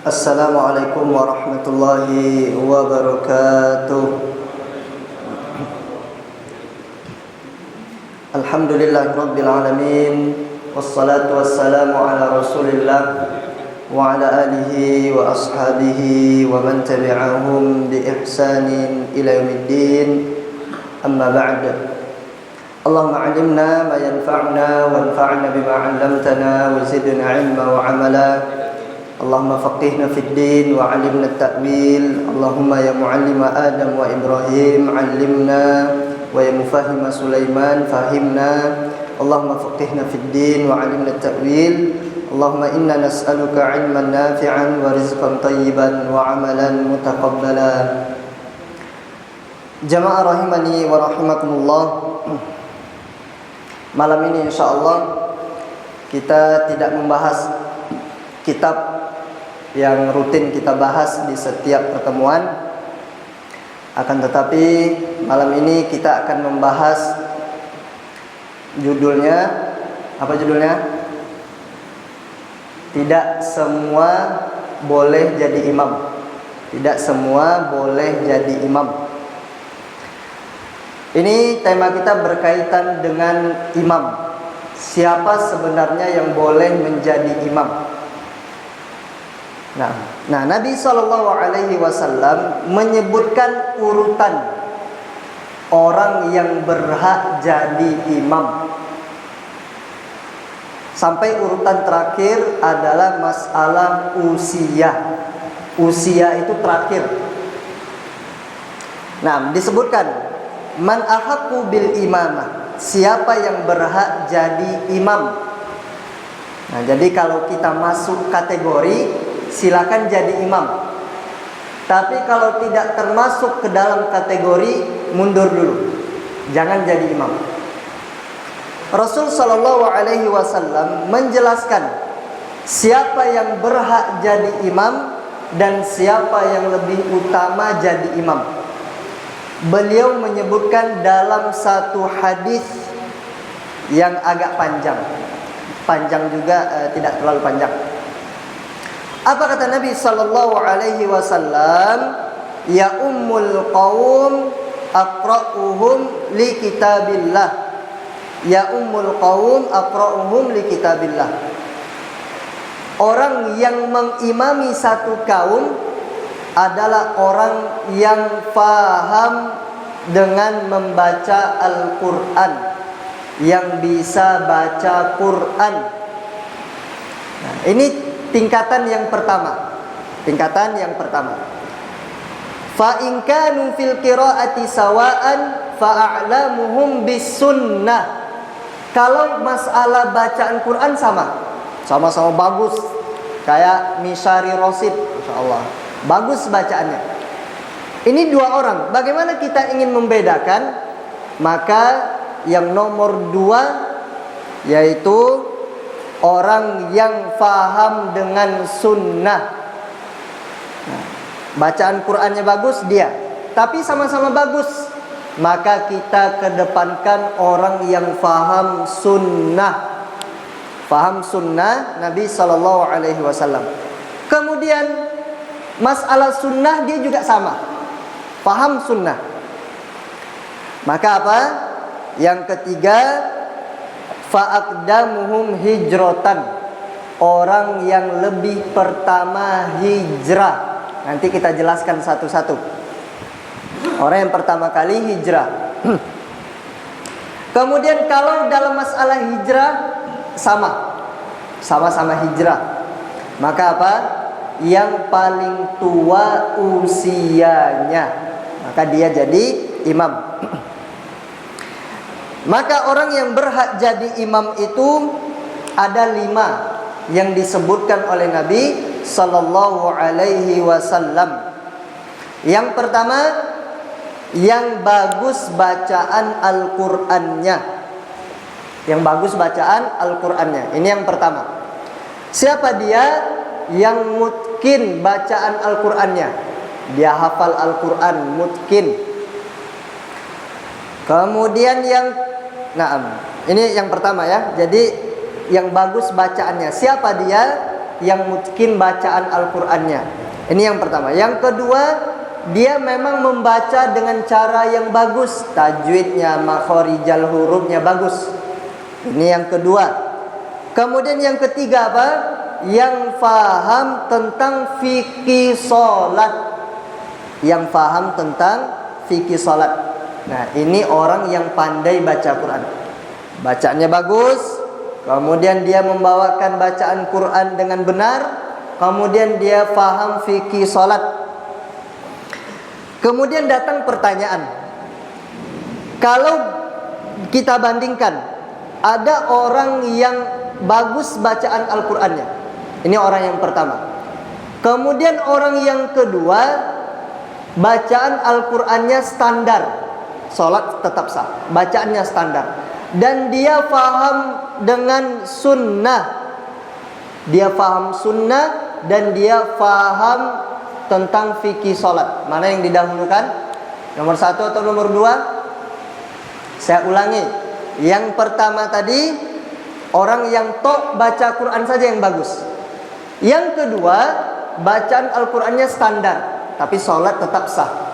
Assalamualaikum warahmatullahi wabarakatuh. Alhamdulillahirabbil alamin, wassalatu wassalamu ala Rasulillah wa ala alihi wa ashabihi wa man tabi'ahum bi ihsanin ila yaumiddin. Amma ba'd. Allahumma 'allimna ma yanfa'una wanfa'na bima 'allamtana wa zidna 'ilma wa 'amala. Allahumma faqihna fid din wa 'allimna at-ta'wil. Allahumma ya mu'allima Adam wa Ibrahim 'allimna wa ya mufahhima Sulaiman fahimna. Allahumma faqihna fid din wa 'allimna at-ta'wil. Allahumma inna nas'aluka 'ilman nafi'an wa rizqan thayyiban wa 'amalan mutaqabbala. Jamaah rahimani wa rahimakumullah. Malam ini insyaallah kita tidak membahas kitab yang rutin kita bahas di setiap pertemuan. Akan tetapi malam ini kita akan membahas judulnya, apa judulnya? Tidak semua boleh jadi imam. Tidak semua boleh jadi imam. Ini tema kita berkaitan dengan imam. Siapa sebenarnya yang boleh menjadi imam? Nah, Nabi SAW menyebutkan urutan orang yang berhak jadi imam. Sampai urutan terakhir adalah masalah usia. Usia itu terakhir. Nah, disebutkan man ahaqqu bil imamah. Siapa yang berhak jadi imam? Nah, jadi kalau kita masuk kategori, silakan jadi imam. Tapi kalau tidak termasuk ke dalam kategori, mundur dulu. Jangan jadi imam. Rasul sallallahu alaihi wasallam menjelaskan siapa yang berhak jadi imam dan siapa yang lebih utama jadi imam. Beliau menyebutkan dalam satu hadis yang agak panjang. Panjang juga, tidak terlalu panjang. Apa kata Nabi sallallahu alaihi wasallam? Ya ummul qaum aqra'uhum li kitabillah. Ya ummul qaum aqra'uhum li kitabillah. Orang yang mengimami satu kaum adalah orang yang faham dengan membaca Al-Qur'an, yang bisa baca Qur'an. Nah, ini tingkatan yang pertama. Tingkatan yang pertama. Fa in kanu fil qiraati sawaan fa a'lamuhum bis sunnah. Kalau masalah bacaan Quran sama-sama bagus. Kayak Misari Rosid, masyaallah. Bagus bacaannya. Ini dua orang. Bagaimana kita ingin membedakan? Maka yang nomor dua yaitu orang yang faham dengan sunnah. Nah, bacaan Qur'annya bagus dia, tapi sama-sama bagus. Maka kita kedepankan orang yang faham sunnah. Faham sunnah Nabi SAW. Kemudian masalah sunnah dia juga sama. Faham sunnah. Maka apa? Yang ketiga, fa'aqdamuhum hijratan. Orang yang lebih pertama hijrah. Nanti kita jelaskan satu-satu. Orang yang pertama kali hijrah. Kemudian kalau dalam masalah hijrah sama-sama hijrah. Maka apa? Yang paling tua usianya, maka dia jadi imam. Maka orang yang berhak jadi imam itu ada 5 yang disebutkan oleh Nabi sallallahu alaihi wasallam. Yang pertama, yang bagus bacaan Al-Qur'annya. Yang bagus bacaan Al-Qur'annya. Ini yang pertama. Siapa dia? Yang mutkin bacaan Al-Qur'annya. Dia hafal Al-Qur'an, mutkin. Kemudian ini yang pertama ya. Jadi yang bagus bacaannya. Siapa dia? yang mungkin bacaan Al-Qur'annya. Ini yang pertama. Yang kedua, dia memang membaca dengan cara yang bagus, tajwidnya, makhorijal hurufnya bagus. Ini yang kedua. Kemudian yang ketiga apa? Yang faham tentang fikih salat. Yang faham tentang fikih salat. Nah, ini orang yang pandai baca Quran. Bacaannya bagus, kemudian dia membawakan bacaan Quran dengan benar, kemudian dia faham fikih salat. Kemudian datang pertanyaan. Kalau kita bandingkan, ada orang yang bagus bacaan Al-Qur'annya. Ini orang yang pertama. Kemudian orang yang kedua, bacaan Al-Qur'annya standar. Salat tetap sah, bacaannya standar. Dan dia faham dengan sunnah. Dia faham sunnah dan dia faham tentang fikih salat. Mana yang didahulukan? Nomor 1 atau nomor 2? Saya ulangi. Yang pertama tadi, orang yang tok baca Quran saja yang bagus. Yang kedua, bacaan Al-Qur'annya standar, tapi salat tetap sah.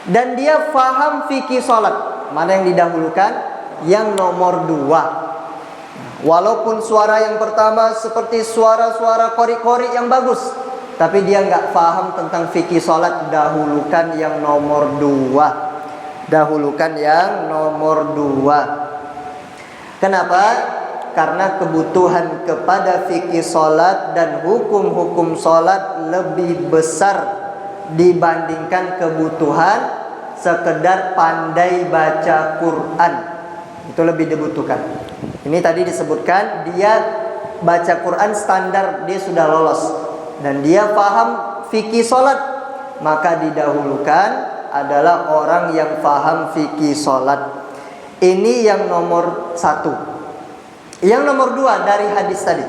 Dan dia faham fikih salat. Mana yang didahulukan? Yang nomor 2. Walaupun suara yang pertama seperti suara-suara qori-qori yang bagus, tapi dia nggak paham tentang fikih salat, dahulukan yang nomor 2. Dahulukan yang nomor 2. Kenapa? Karena kebutuhan kepada fikih salat dan hukum-hukum salat lebih besar dibandingkan kebutuhan sekedar pandai baca Quran. Itu lebih dibutuhkan. Ini tadi disebutkan dia baca Quran standar, dia sudah lolos. Dan dia paham fikih salat, maka didahulukan adalah orang yang paham fikih salat. Ini yang nomor 1. Yang nomor 2 dari hadis tadi.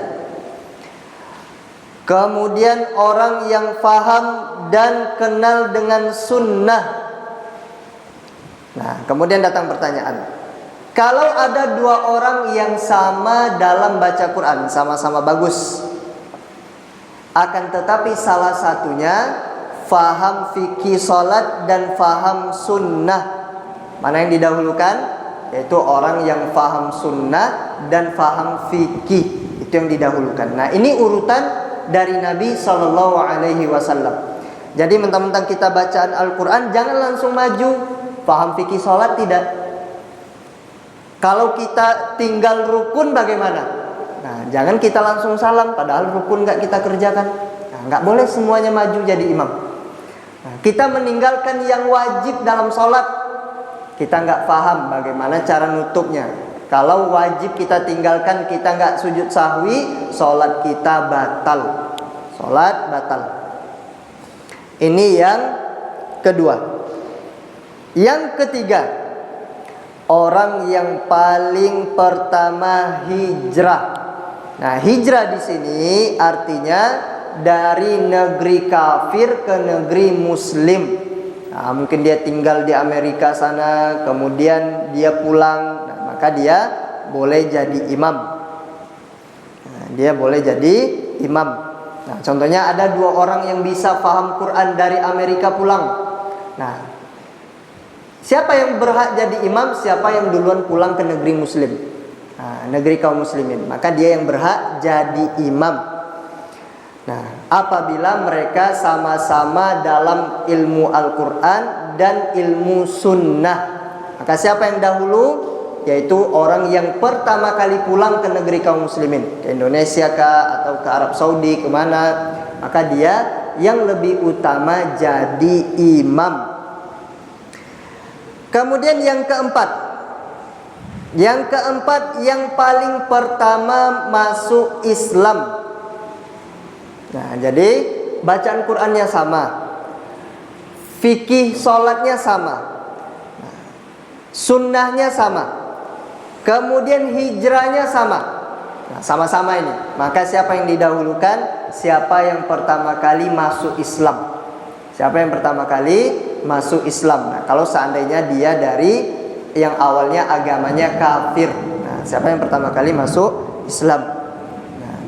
Kemudian orang yang paham dan kenal dengan sunnah. Nah, kemudian datang pertanyaan. Kalau ada 2 orang yang sama dalam baca Quran, sama-sama bagus, akan tetapi salah satunya faham fikih salat dan faham sunnah, mana yang didahulukan? Yaitu orang yang faham sunnah dan faham fikih, itu yang didahulukan. Nah, ini urutan dari Nabi SAW. Jadi mentang-mentang kita bacaan Al-Quran, jangan langsung maju faham fikih salat, tidak. Kalau kita tinggal rukun bagaimana? Nah, jangan kita langsung salam padahal rukun nggak kita kerjakan. Nah, nggak boleh semuanya maju jadi imam. Nah, kita meninggalkan yang wajib dalam sholat, kita nggak paham bagaimana cara nutupnya. Kalau wajib kita tinggalkan, kita nggak sujud sahwi, sholat kita batal. Sholat batal. Ini yang kedua. Yang ketiga, orang yang paling pertama hijrah. Nah, hijrah di sini artinya dari negeri kafir ke negeri muslim. Nah, mungkin dia tinggal di Amerika sana, kemudian dia pulang, nah, maka dia boleh jadi imam. Nah, dia boleh jadi imam. Nah, contohnya ada 2 orang yang bisa paham Quran dari Amerika pulang. Nah, siapa yang berhak jadi imam? Siapa yang duluan pulang ke negeri muslim? Nah, negeri kaum muslimin, maka dia yang berhak jadi imam. Nah, apabila mereka sama-sama dalam ilmu Al-Quran dan ilmu sunnah, maka siapa yang dahulu? Yaitu orang yang pertama kali pulang ke negeri kaum muslimin, ke Indonesia kah, atau ke Arab Saudi, kemana, maka dia yang lebih utama jadi imam. Kemudian yang keempat, yang paling pertama masuk Islam. Nah, jadi bacaan Qurannya sama, fikih sholatnya sama, sunnahnya sama, kemudian hijrahnya sama. Nah, sama-sama ini. Maka siapa yang didahulukan? Siapa yang pertama kali masuk Islam? Siapa yang pertama kali masuk Islam? Nah, kalau seandainya dia dari yang awalnya agamanya kafir, nah, siapa yang pertama kali masuk Islam? Nah,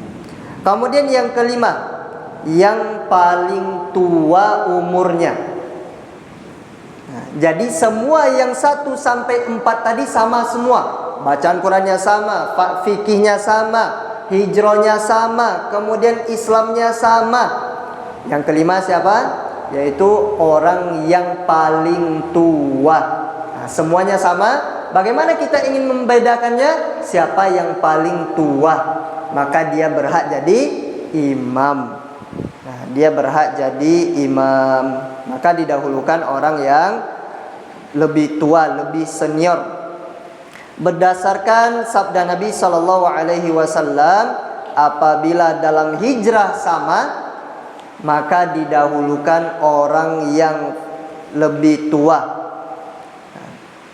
Kemudian yang kelima, yang paling tua umurnya. Nah, jadi semua yang 1 sampai 4 tadi sama semua. Bacaan Qurannya sama, fikihnya sama, hijrahnya sama, kemudian Islamnya sama. Yang kelima siapa? Yaitu orang yang paling tua. Nah, semuanya sama. Bagaimana kita ingin membedakannya? Siapa yang paling tua, maka dia berhak jadi imam. Nah, dia berhak jadi imam. Maka didahulukan orang yang lebih tua, lebih senior. Berdasarkan sabda Nabi Shallallahu Alaihi Wasallam, apabila dalam hijrah sama, maka didahulukan orang yang lebih tua.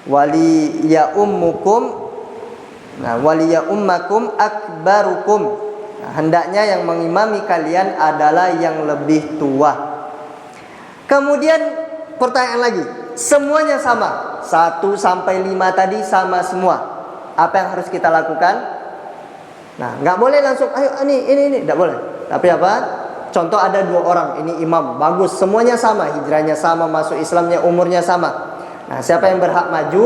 Wali ya ummukum, nah wali ya ummakum akbarukum. Nah, hendaknya yang mengimami kalian adalah yang lebih tua. Kemudian pertanyaan lagi, semuanya sama, 1 sampai 5 tadi sama semua. Apa yang harus kita lakukan? Nah, nggak boleh langsung ayo ini, nggak boleh. Tapi apa? Contoh ada 2 orang, ini imam, bagus, semuanya sama, hijrahnya sama, masuk Islamnya, umurnya sama. Nah, siapa yang berhak maju?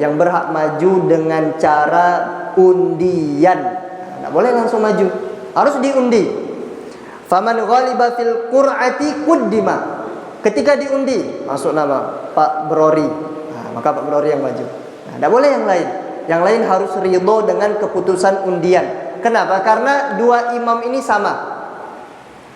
Yang berhak maju dengan cara undian. Nah, boleh langsung maju, harus diundi. Faman ghaliba fil qur'ati quddima. Ketika diundi, masuk nama Pak Brori. Nah, maka Pak Brori yang maju. Nah, tidak boleh yang lain. Yang lain harus ridho dengan keputusan undian. Kenapa? Karena 2 imam ini sama.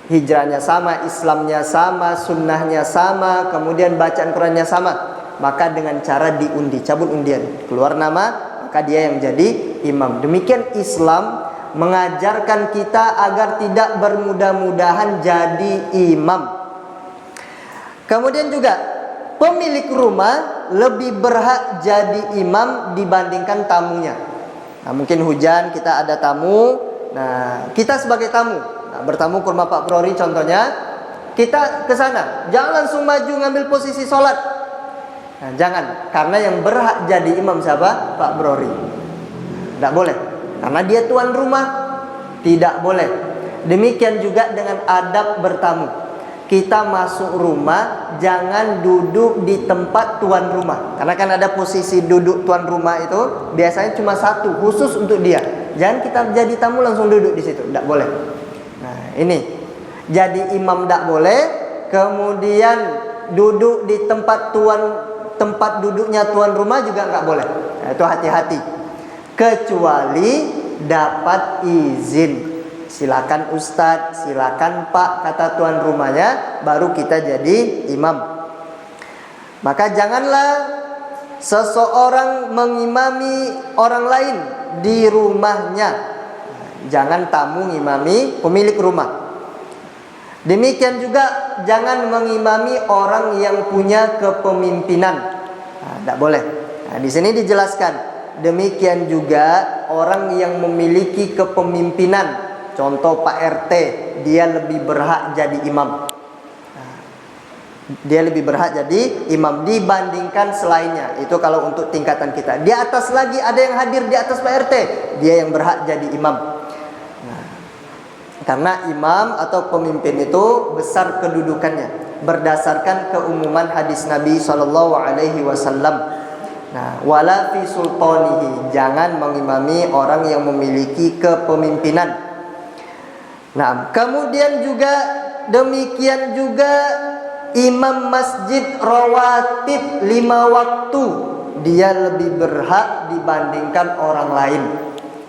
Hijrahnya sama, Islamnya sama, sunnahnya sama, kemudian bacaan Qurannya sama. Maka dengan cara diundi, cabut undian, keluar nama, maka dia yang jadi imam. Demikian Islam mengajarkan kita agar tidak bermudah-mudahan jadi imam. Kemudian juga pemilik rumah lebih berhak jadi imam dibandingkan tamunya. Nah, mungkin hujan, kita ada tamu. Nah, kita sebagai tamu, nah, bertamu ke rumah Pak Brori contohnya, kita ke sana, jangan langsung maju ngambil posisi sholat. Nah, jangan, karena yang berhak jadi imam siapa? Pak Brori. Tidak boleh, karena dia tuan rumah. Tidak boleh. Demikian juga dengan adab bertamu. Kita masuk rumah, jangan duduk di tempat tuan rumah. Karena kan ada posisi duduk tuan rumah itu biasanya cuma 1, khusus untuk dia. Jangan kita jadi tamu langsung duduk di situ, tidak boleh. Nah, ini jadi imam tidak boleh. Kemudian duduk di tempat duduknya tuan rumah juga nggak boleh. Nah, itu hati-hati. Kecuali dapat izin. Silakan Ustadz, silakan Pak, kata tuan rumahnya, baru kita jadi imam. Maka janganlah seseorang mengimami orang lain di rumahnya. Jangan tamu ngimami pemilik rumah. Demikian juga jangan mengimami orang yang punya kepemimpinan. Nah, tidak boleh. Nah, di sini dijelaskan. Demikian juga orang yang memiliki kepemimpinan. Contoh Pak RT, dia lebih berhak jadi imam. Nah, dia lebih berhak jadi imam dibandingkan selainnya. Itu kalau untuk tingkatan kita. Di atas lagi ada yang hadir di atas Pak RT, dia yang berhak jadi imam. Karena imam atau pemimpin itu besar kedudukannya berdasarkan keumuman hadis Nabi Shallallahu Alaihi Wasallam. Nah, wala fi sultanihi, jangan mengimami orang yang memiliki kepemimpinan. Nah, kemudian juga demikian juga imam masjid rawatib 5 waktu, dia lebih berhak dibandingkan orang lain.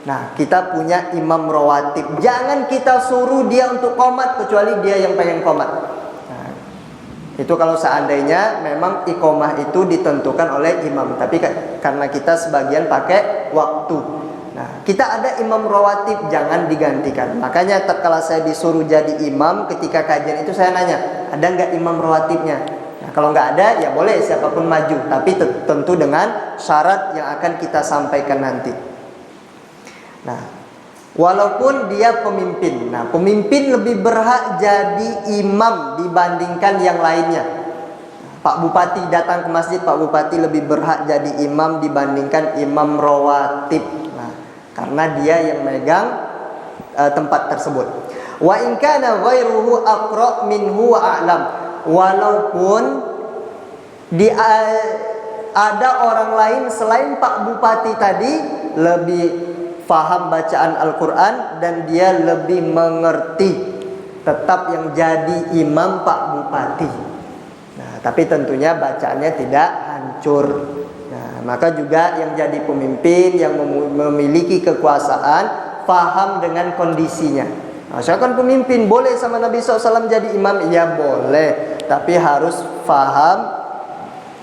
Nah, kita punya imam rawatib, jangan kita suruh dia untuk qomat kecuali dia yang pengen qomat. Nah, itu kalau seandainya memang iqomah itu ditentukan oleh imam, tapi karena kita sebagian pakai waktu. Nah, kita ada imam rawatib, jangan digantikan. Makanya tatkala saya disuruh jadi imam ketika kajian itu saya nanya, ada nggak imam rawatibnya? Nah, kalau nggak ada, ya boleh siapapun maju, tapi tentu dengan syarat yang akan kita sampaikan nanti. Nah, walaupun dia pemimpin, nah pemimpin lebih berhak jadi imam dibandingkan yang lainnya. Pak Bupati datang ke masjid, Pak Bupati lebih berhak jadi imam dibandingkan imam rawatib. Nah, karena dia yang megang tempat tersebut. Wa in kana ghairuhu aqra minhu wa a'lam. Walaupun ada orang lain selain Pak Bupati tadi lebih faham bacaan Al-Quran dan dia lebih mengerti, tetap yang jadi imam Pak Bupati. Nah, tapi tentunya bacaannya tidak hancur. Nah, maka juga yang jadi pemimpin, yang memiliki kekuasaan, faham dengan kondisinya. Nah, saya kan pemimpin, boleh sama Nabi SAW jadi imam? Ya boleh, tapi harus faham,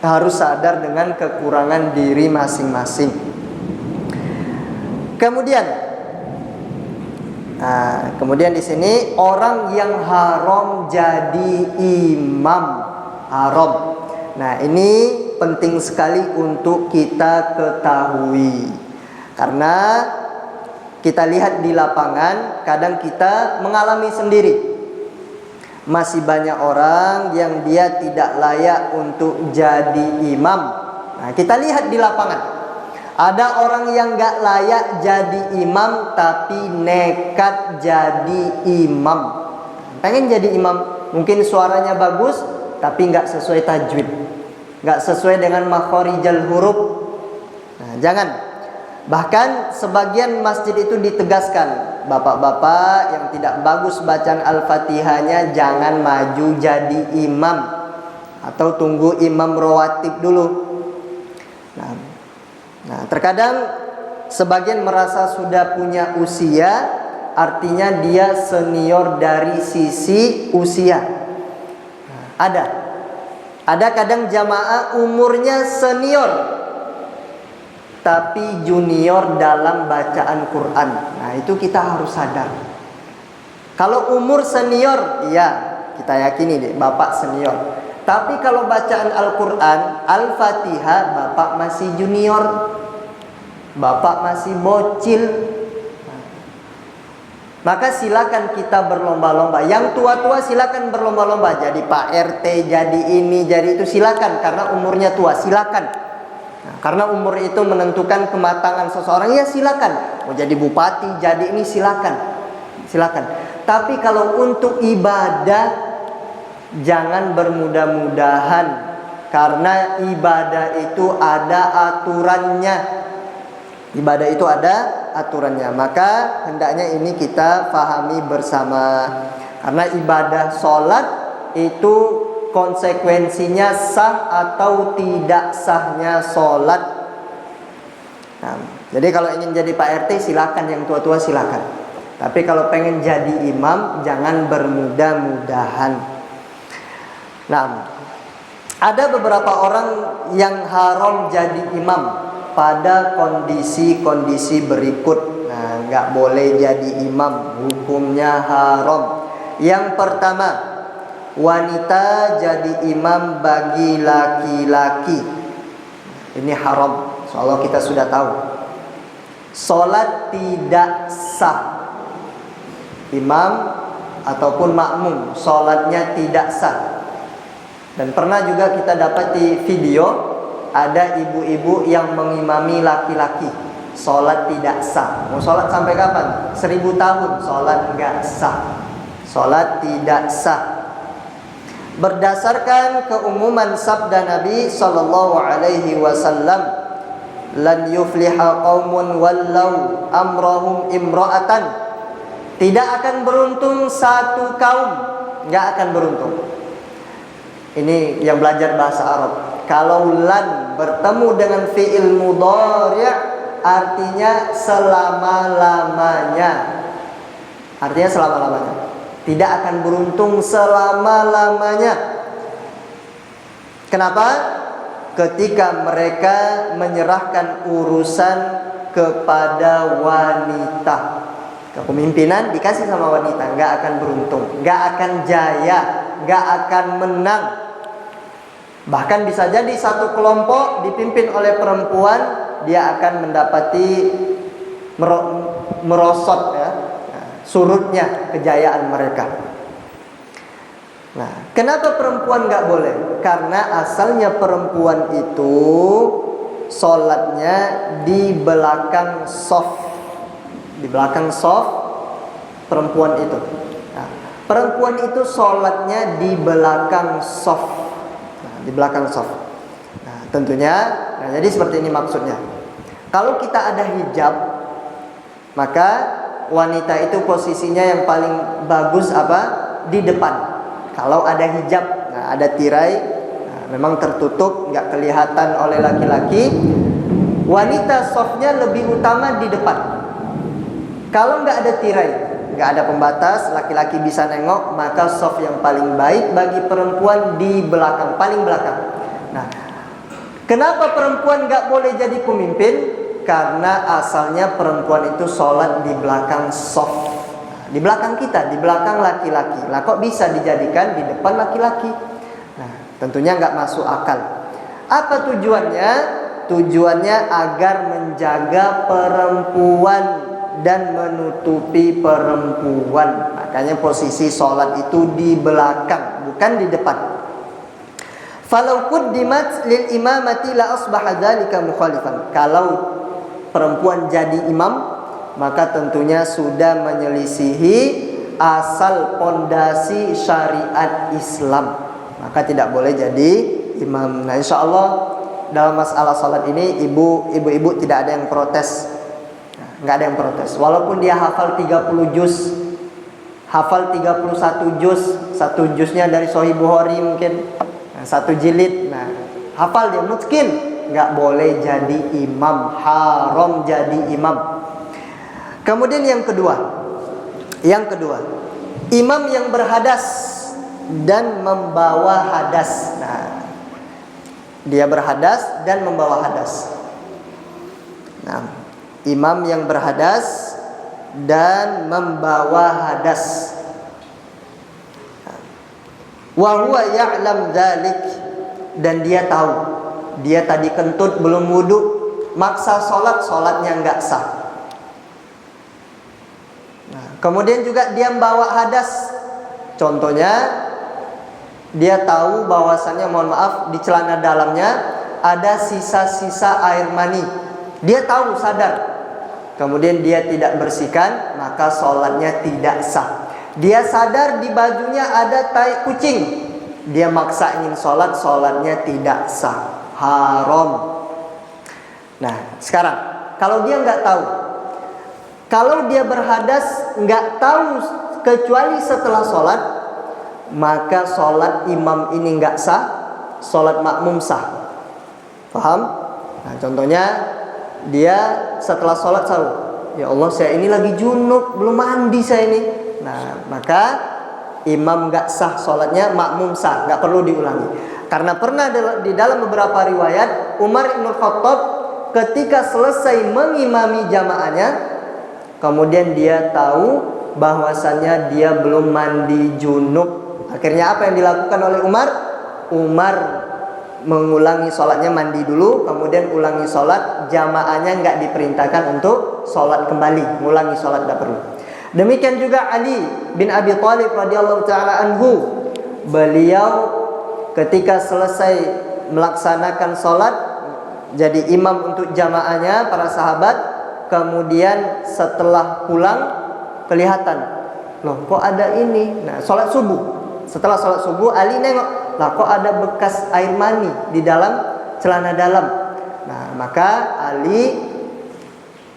harus sadar dengan kekurangan diri masing-masing. Kemudian di sini orang yang haram jadi imam, haram. Nah, ini penting sekali untuk kita ketahui. Karena kita lihat di lapangan, kadang kita mengalami sendiri. Masih banyak orang yang dia tidak layak untuk jadi imam. Nah, kita lihat di lapangan. Ada orang yang gak layak jadi imam tapi nekat jadi imam. Pengen jadi imam, mungkin suaranya bagus tapi gak sesuai tajwid, gak sesuai dengan makhorijal huruf. Nah, jangan. Bahkan sebagian masjid itu ditegaskan, bapak-bapak yang tidak bagus bacaan Al-Fatihahnya jangan maju jadi imam, atau tunggu imam rawatib dulu. Nah, terkadang sebagian merasa sudah punya usia, artinya dia senior dari sisi usia. Nah, ada kadang jamaah umurnya senior tapi junior dalam bacaan Quran. Nah, itu kita harus sadar. Kalau umur senior, iya, kita yakini deh, bapak senior. Tapi kalau bacaan Al-Quran, Al-Fatihah, bapak masih junior, bapak masih bocil. Maka silakan kita berlomba-lomba. Yang tua-tua silakan berlomba-lomba. Jadi Pak RT, jadi ini, jadi itu, silakan. Karena umurnya tua, silakan. Nah, karena umur itu menentukan kematangan seseorang, ya silakan. Mau jadi bupati, jadi ini, silakan. Silakan. Tapi kalau untuk ibadah, jangan bermudah-mudahan, karena ibadah itu ada aturannya. Ibadah itu ada aturannya. Maka hendaknya ini kita pahami bersama. Karena ibadah sholat itu konsekuensinya sah atau tidak sahnya sholat. Nah, jadi kalau ingin jadi Pak RT silakan, yang tua-tua silakan. Tapi kalau pengen jadi imam, jangan bermudah-mudahan. Nah, ada beberapa orang yang haram jadi imam pada kondisi-kondisi berikut. Nah, nggak boleh jadi imam, hukumnya haram. Yang pertama, wanita jadi imam bagi laki-laki. Ini haram, soalnya kita sudah tahu. Sholat tidak sah. Imam ataupun makmum, sholatnya tidak sah. Dan pernah juga kita dapat di video, ada ibu-ibu yang mengimami laki-laki, sholat tidak sah. Mau sholat sampai kapan? 1000 tahun, sholat nggak sah. Sholat tidak sah. Berdasarkan keumuman sabda Nabi Sallallahu Alaihi Wasallam, lan yufliha qaumun wallau amrahum imra'atan. Tidak akan beruntung satu kaum, nggak akan beruntung. Ini yang belajar bahasa Arab. Kalau lan bertemu dengan fi'il mudhari', artinya selama-lamanya. Artinya selama-lamanya. Tidak akan beruntung selama-lamanya. Kenapa? Ketika mereka menyerahkan urusan kepada wanita. Kepemimpinan dikasih sama wanita, nggak akan beruntung, nggak akan jaya, nggak akan menang. Bahkan bisa jadi satu kelompok dipimpin oleh perempuan, dia akan mendapati merosot ya, surutnya kejayaan mereka. Nah, kenapa perempuan nggak boleh? Karena asalnya perempuan itu sholatnya di belakang shaf, di belakang shaf perempuan itu. Nah, perempuan itu sholatnya di belakang shaf. Nah, di belakang shaf. Nah, tentunya, nah jadi seperti ini maksudnya. Kalau kita ada hijab, maka wanita itu posisinya yang paling bagus apa? Di depan. Kalau ada hijab, nah ada tirai, nah, memang tertutup, nggak kelihatan oleh laki-laki. Wanita shafnya lebih utama di depan. Kalau nggak ada tirai, nggak ada pembatas, laki-laki bisa nengok, maka shaf yang paling baik bagi perempuan di belakang, paling belakang. Nah, kenapa perempuan nggak boleh jadi pemimpin? Karena asalnya perempuan itu sholat di belakang shaf, di belakang kita, di belakang laki-laki. Lah kok bisa dijadikan di depan laki-laki? Nah, tentunya nggak masuk akal. Apa tujuannya? Tujuannya agar menjaga perempuan dan menutupi perempuan. Makanya posisi sholat itu di belakang, bukan di depan. Falau quddimat lil imamati la asbaha dzalika mukhalifan. Kalau perempuan jadi imam, maka tentunya sudah menyelisihi asal pondasi syariat Islam. Maka tidak boleh jadi imam. Nah, insyaallah dalam masalah salat ini ibu-ibu tidak ada yang protes. Nggak ada yang protes. Walaupun dia hafal 30 juz, hafal 31 juz, satu juznya dari Sahih Bukhari mungkin, satu jilid. Nah, hafal dia mungkin nggak boleh jadi imam, haram jadi imam. Kemudian yang kedua, imam yang berhadas dan membawa hadas. Nah, dia berhadas dan membawa hadas. Nah, imam yang berhadas dan membawa hadas. Wa huwa ya'lam dzalik, dan dia tahu. Dia tadi kentut belum wudu, maksa sholatnya nggak sah. Nah, kemudian juga dia membawa hadas. Contohnya, dia tahu bahwasannya, mohon maaf, di celana dalamnya ada sisa-sisa air mani. Dia tahu, sadar. Kemudian dia tidak bersihkan, maka sholatnya tidak sah. Dia sadar di bajunya ada tai kucing. Dia maksa ingin sholatnya tidak sah. Haram. Nah, sekarang kalau dia nggak tahu, kalau dia berhadas nggak tahu kecuali setelah sholat, maka sholat imam ini nggak sah, sholat makmum sah. Paham? Nah, contohnya dia setelah sholat tahu, ya Allah, saya ini lagi junub, belum mandi saya ini. Nah, maka imam nggak sah sholatnya, makmum sah, nggak perlu diulangi. Karena pernah di dalam beberapa riwayat, Umar bin Khattab ketika selesai mengimami jamaahnya, kemudian dia tahu bahwasannya dia belum mandi junub. Akhirnya apa yang dilakukan oleh Umar? Umar mengulangi sholatnya, mandi dulu, kemudian ulangi sholat. Jamaahnya nggak diperintahkan untuk sholat kembali, mengulangi sholat tidak perlu. Demikian juga Ali bin Abi Thalib radhiyallahu taala anhu, beliau ketika selesai melaksanakan sholat jadi imam untuk jamaahnya para sahabat, kemudian setelah pulang kelihatan, loh kok ada ini. Nah, sholat subuh, setelah sholat subuh Ali nengok, lah kok ada bekas air mani di dalam celana dalam. Nah, maka Ali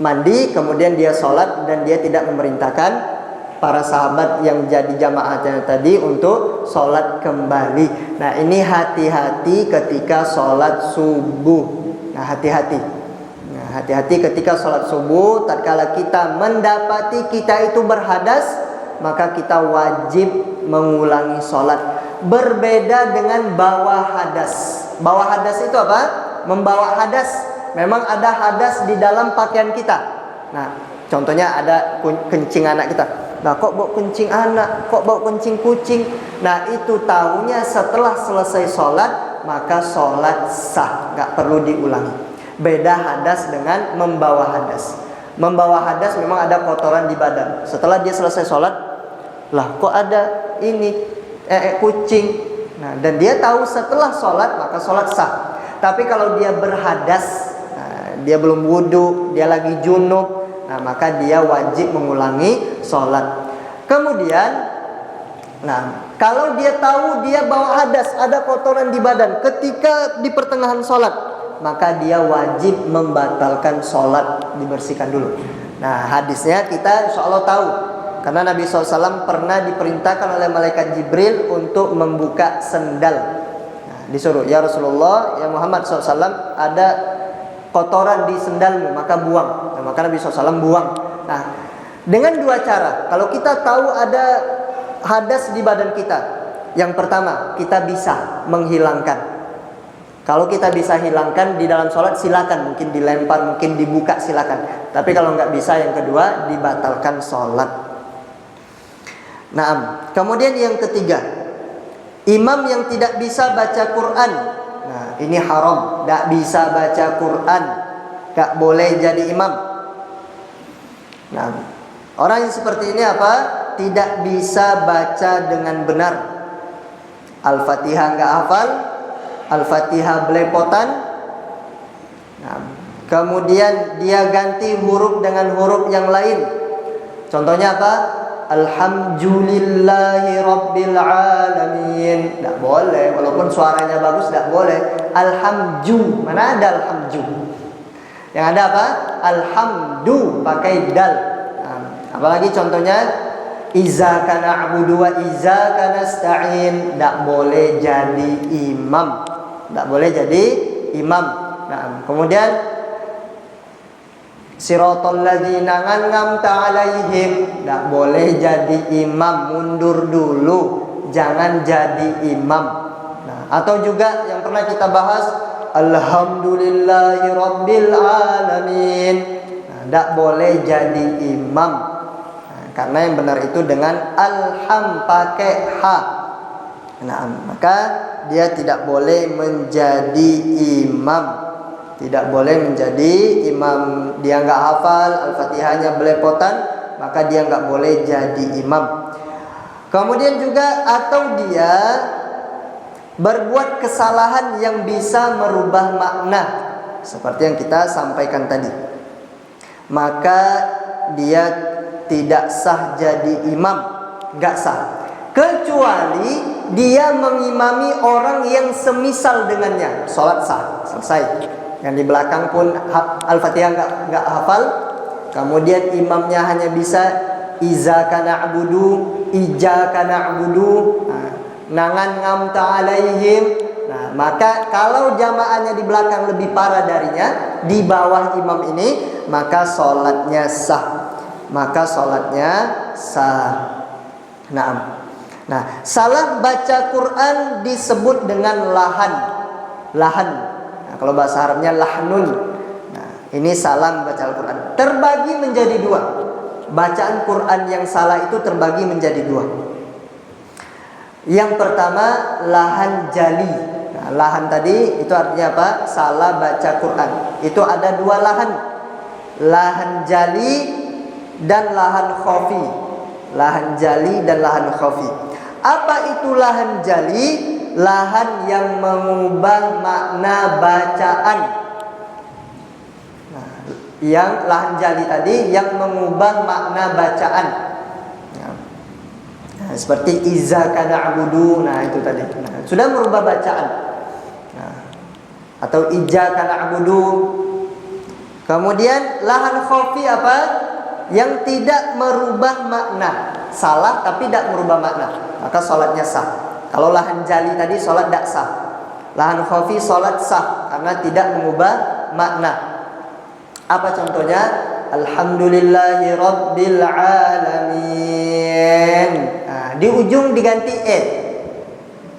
mandi, kemudian dia sholat, dan dia tidak memerintahkan para sahabat yang jadi jamaahnya tadi untuk sholat kembali. Nah, ini hati-hati ketika sholat subuh. Nah, hati-hati. Nah, hati-hati ketika sholat subuh. Tatkala kita mendapati kita itu berhadas, maka kita wajib mengulangi sholat. Berbeda dengan bawa hadas. Bawa hadas itu apa? Membawa hadas. Memang ada hadas di dalam pakaian kita. Nah, contohnya ada kencing anak kita. Nah, kok bau kencing anak, kok bau kencing kucing. Nah, itu tahunya setelah selesai sholat, maka sholat sah, gak perlu diulangi. Beda hadas dengan membawa hadas. Membawa hadas memang ada kotoran di badan. Setelah dia selesai sholat, lah kok ada ini kucing. Nah, dan dia tahu setelah sholat, maka sholat sah. Tapi kalau dia berhadas, nah, dia belum wudu, dia lagi junub, nah, maka dia wajib mengulangi sholat. Kemudian Nah, kalau dia tahu dia bawa hadas, ada kotoran di badan ketika di pertengahan sholat, maka dia wajib membatalkan sholat, dibersihkan dulu. Nah, hadisnya kita insya Allah tahu, karena Nabi SAW pernah diperintahkan oleh malaikat Jibril untuk membuka sendal. Nah, disuruh, ya Rasulullah, ya Muhammad SAW, ada kotoran di sendalmu, maka buang. Nah, maka Nabi SAW buang. Nah, dengan dua cara. Kalau kita tahu ada hadas di badan kita, yang pertama kita bisa menghilangkan. Kalau kita bisa hilangkan di dalam sholat, silakan, mungkin dilempar, mungkin dibuka, silakan. Tapi kalau nggak bisa, yang kedua dibatalkan sholat. Nah, kemudian yang ketiga, imam yang tidak bisa baca Quran. Nah, ini haram, nggak bisa baca Quran, nggak boleh jadi imam. Nah, orang yang seperti ini apa? Tidak bisa baca dengan benar. Al-Fatihah nggak hafal, Al-Fatihah belepotan. Nah, kemudian dia ganti huruf dengan huruf yang lain. Contohnya apa? Alhamdulillahi Rabbil Alamin. Tidak boleh, walaupun suaranya bagus, tidak boleh. Alhamdu, mana ada alhamdu? Yang ada apa? Alhamdu, pakai dal. Nah, apalagi contohnya Izzaka na'budu wa izzaka nasta'in. Tidak boleh jadi imam. Tidak boleh jadi imam. Nah, kemudian Siratal ladzina an'amta 'alaihim. Tidak boleh jadi imam, mundur dulu, jangan jadi imam. Nah, atau juga yang pernah kita bahas, Alhamdulillahi Rabbil Alamin. Nah, tidak boleh jadi imam. Karena yang benar itu dengan alham, pakai ha. Nah, maka dia tidak boleh menjadi imam. Tidak boleh menjadi imam. Dia nggak hafal, Al-Fatihahnya belepotan, maka dia nggak boleh jadi imam. Kemudian juga atau dia berbuat kesalahan yang bisa merubah makna, seperti yang kita sampaikan tadi, maka dia tidak sah jadi imam, nggak sah. Kecuali dia mengimami orang yang semisal dengannya, sholat sah, selesai. Yang di belakang pun Al-Fatihah nggak hafal, kemudian imamnya hanya bisa izzaka na'budu, iyyaka na'budu, nangan ngamta alaihim. Nah, maka kalau jamaahnya di belakang lebih parah darinya, di bawah imam ini, maka sholatnya sah. Maka sholatnya sah. Nah, salah baca Quran disebut dengan lahan. Nah, kalau bahasa Arabnya lahnun. Nah, ini salah membaca Al-Quran. Terbagi menjadi dua. Bacaan Quran yang salah itu terbagi menjadi dua. Yang pertama, lahan jali. Nah, lahan tadi itu artinya apa? Salah baca Quran. Itu ada dua lahan. Lahan jali dan lahan khafi. Lahan jali dan lahan khafi. Apa itu lahan jali? Lahan yang mengubah makna bacaan. Nah, yang lahan jali tadi yang mengubah makna bacaan. Nah, seperti izzaka na'budu. Nah, itu tadi. Nah, sudah merubah bacaan. Nah, atau iyyaka na'budu. Kemudian lahan khafi apa? Yang tidak merubah makna, salah tapi tidak merubah makna, maka sholatnya sah. Kalau lahan jali tadi sholat tidak sah. Lahan khafi sholat sah karena tidak mengubah makna. Apa contohnya? Alhamdulillahi Rabbil Alamin. Nah, di ujung diganti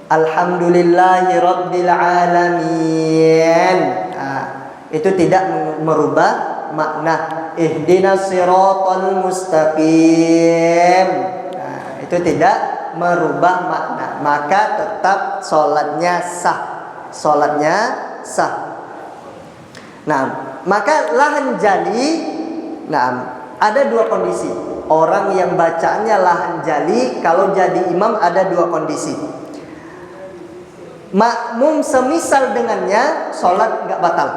Alhamdulillahi Rabbil Alamin. Nah, itu tidak merubah makna. Ihdinas siratal mustaqim. Nah, itu tidak merubah makna, maka tetap sholatnya sah. Sholatnya sah. Nah, maka lahan jali. Nah, ada dua kondisi. Orang yang bacaannya lahan jali, kalau jadi imam ada dua kondisi. Makmum semisal dengannya, sholat nggak batal.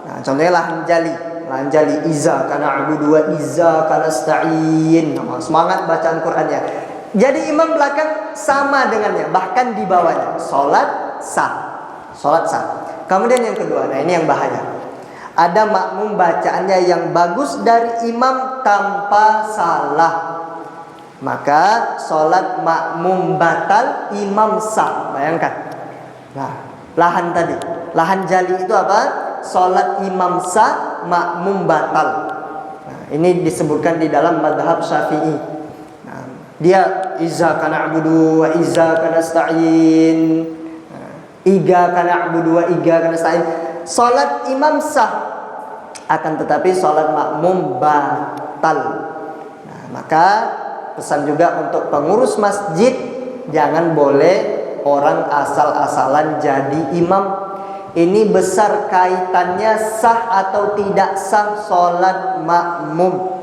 Nah, contohnya lahan jali. Lahan jali izzaka na'budu wa izzaka nasta'in. Nah, semangat bacaan Qur'annya. Jadi imam belakang sama dengannya, bahkan di bawahnya. Sholat sah. Sholat sah. Kemudian yang kedua, nah ini yang bahaya. Ada makmum bacaannya yang bagus dari imam tanpa salah, maka sholat makmum batal, imam sah. Bayangkan. Nah, lahan tadi, lahan jali itu apa? Sholat imam sah, makmum batal. Nah, ini disebutkan di dalam madhab Syafi'i. Nah, dia iyyaka na'budu wa iyyaka nasta'in, iyyaka na'budu wa iyyaka nasta'in. Sholat imam sah, akan tetapi sholat makmum batal. Nah, maka pesan juga untuk pengurus masjid, jangan boleh orang asal-asalan jadi imam. Ini besar kaitannya sah atau tidak sah sholat makmum.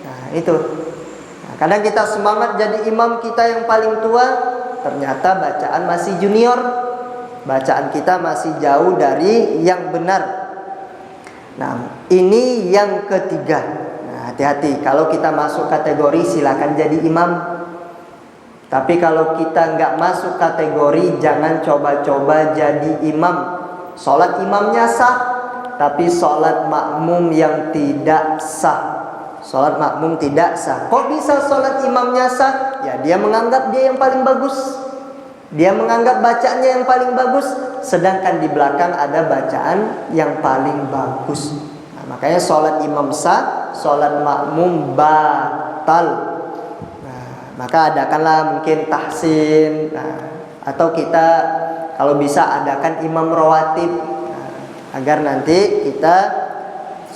Nah itu. Nah, kadang kita semangat jadi imam, kita yang paling tua, ternyata bacaan masih junior, bacaan kita masih jauh dari yang benar. Nah ini yang ketiga. Nah hati-hati, kalau kita masuk kategori silakan jadi imam. Tapi kalau kita nggak masuk kategori, jangan coba-coba jadi imam. Sholat imamnya sah, tapi sholat makmum yang tidak sah. Sholat makmum tidak sah. Kok bisa sholat imamnya sah? Ya dia menganggap dia yang paling bagus, dia menganggap bacaannya yang paling bagus, sedangkan di belakang ada bacaan yang paling bagus. Nah, makanya sholat imam sah, sholat makmum batal. Maka adakanlah mungkin tahsin, atau kita kalau bisa adakan imam rawatib, agar nanti kita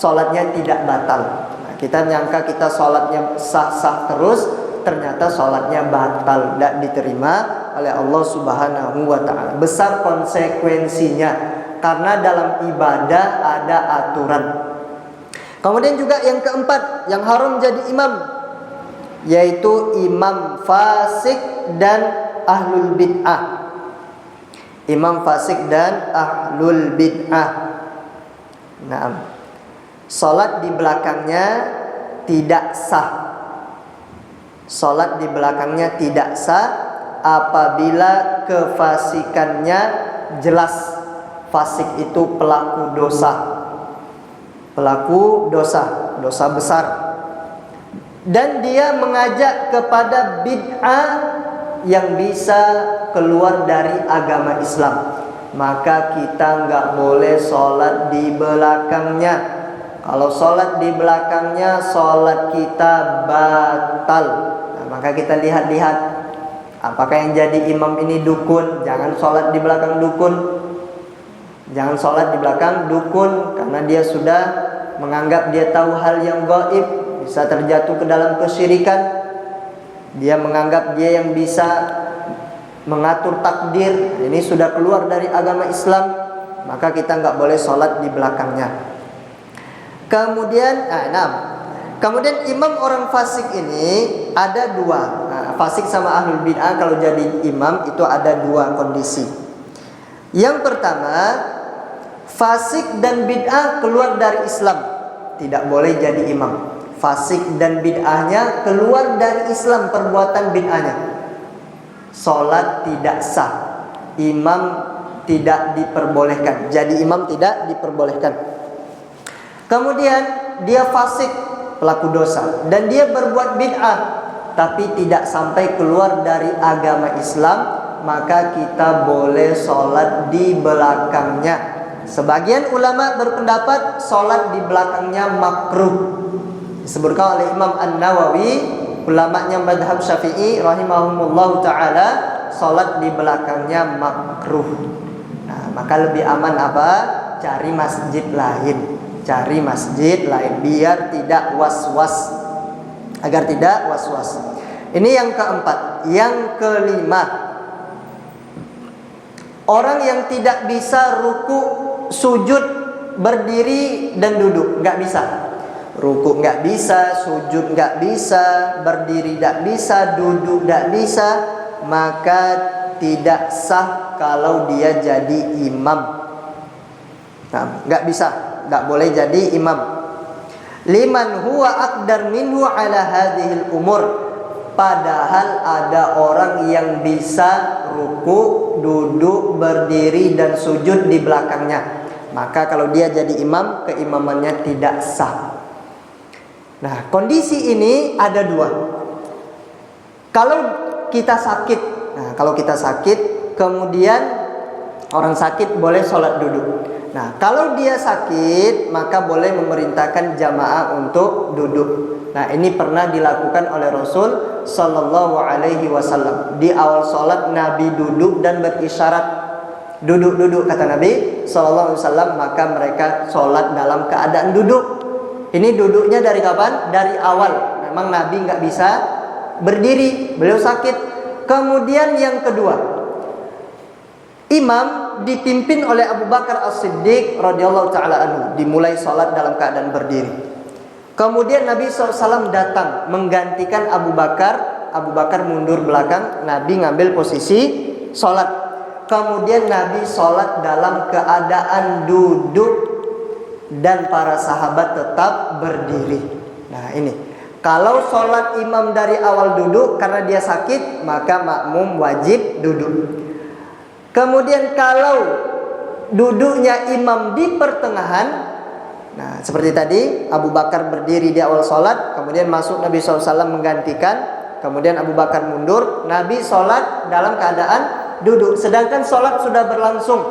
sholatnya tidak batal. Kita nyangka kita sholatnya sah-sah terus, ternyata sholatnya batal, tidak diterima oleh Allah Subhanahu wa ta'ala. Besar konsekuensinya, karena dalam ibadah ada aturan. Kemudian juga yang keempat, yang haram jadi imam, yaitu imam fasik dan ahlul bid'ah. Imam fasik dan ahlul bid'ah. Nah, salat di belakangnya tidak sah. Salat di belakangnya tidak sah apabila kefasikannya jelas. Fasik itu pelaku dosa. Pelaku dosa, dosa besar. Dan dia mengajak kepada bid'ah yang bisa keluar dari agama Islam, maka kita nggak boleh sholat di belakangnya. Kalau sholat di belakangnya, sholat kita batal. Nah, maka kita lihat-lihat, apakah yang jadi imam ini dukun? Jangan sholat di belakang dukun. Jangan sholat di belakang dukun, karena dia sudah menganggap dia tahu hal yang gaib, bisa terjatuh ke dalam kesyirikan. Dia menganggap dia yang bisa mengatur takdir. Ini sudah keluar dari agama Islam, maka kita nggak boleh sholat di belakangnya. Kemudian, kemudian imam orang fasik ini ada dua. Fasik sama ahlul bid'ah kalau jadi imam itu ada dua kondisi. Yang pertama, fasik dan bid'ah keluar dari Islam, tidak boleh jadi imam. Fasik dan bid'ahnya keluar dari Islam, perbuatan bid'ahnya, sholat tidak sah, imam tidak diperbolehkan, jadi imam tidak diperbolehkan. Kemudian dia fasik, pelaku dosa, dan dia berbuat bid'ah, tapi tidak sampai keluar dari agama Islam, maka kita boleh sholat di belakangnya. Sebagian ulama berpendapat sholat di belakangnya makruh. Disebutkan oleh Imam An-Nawawi, ulamanya madhab Syafi'i rahimahumullah ta'ala, sholat di belakangnya makruh. Nah, maka lebih aman apa? Cari masjid lain. Cari masjid lain biar tidak was-was, agar tidak was-was. Ini yang keempat. Yang kelima, orang yang tidak bisa ruku, sujud, berdiri dan duduk, nggak bisa. Ruku nggak bisa, sujud nggak bisa, berdiri nggak bisa, duduk nggak bisa, maka tidak sah kalau dia jadi imam. Nah, nggak bisa, nggak boleh jadi imam. Liman huwa aqdar minhu ala hadhil umur. padahal ada orang yang bisa ruku, duduk, berdiri dan sujud di belakangnya. Maka kalau dia jadi imam, keimamannya tidak sah. Nah, kondisi ini ada dua. Kalau kita sakit, kalau kita sakit, kemudian orang sakit boleh sholat duduk. Nah, kalau dia sakit, maka boleh memerintahkan jamaah untuk duduk. Nah, ini pernah dilakukan oleh Rasul Sallallahu Alaihi Wasallam. Di awal sholat Nabi duduk dan berisyarat, duduk kata Nabi Sallallahu Alaihi Wasallam. Maka mereka sholat dalam keadaan duduk. Ini duduknya dari kapan? Dari awal. Memang Nabi nggak bisa berdiri, beliau sakit. Kemudian yang kedua, imam dipimpin oleh Abu Bakar As-Siddiq radhiyallahu taala anhu, dimulai sholat dalam keadaan berdiri. Kemudian Nabi SAW datang menggantikan Abu Bakar. Abu Bakar mundur belakang, Nabi ngambil posisi sholat. Kemudian Nabi sholat dalam keadaan duduk dan para sahabat tetap berdiri. Nah ini, kalau sholat imam dari awal duduk karena dia sakit, maka makmum wajib duduk. Kemudian kalau duduknya imam di pertengahan, nah seperti tadi Abu Bakar berdiri di awal sholat, kemudian masuk Nabi SAW menggantikan, kemudian Abu Bakar mundur, Nabi sholat dalam keadaan duduk. Sedangkan sholat sudah berlangsung,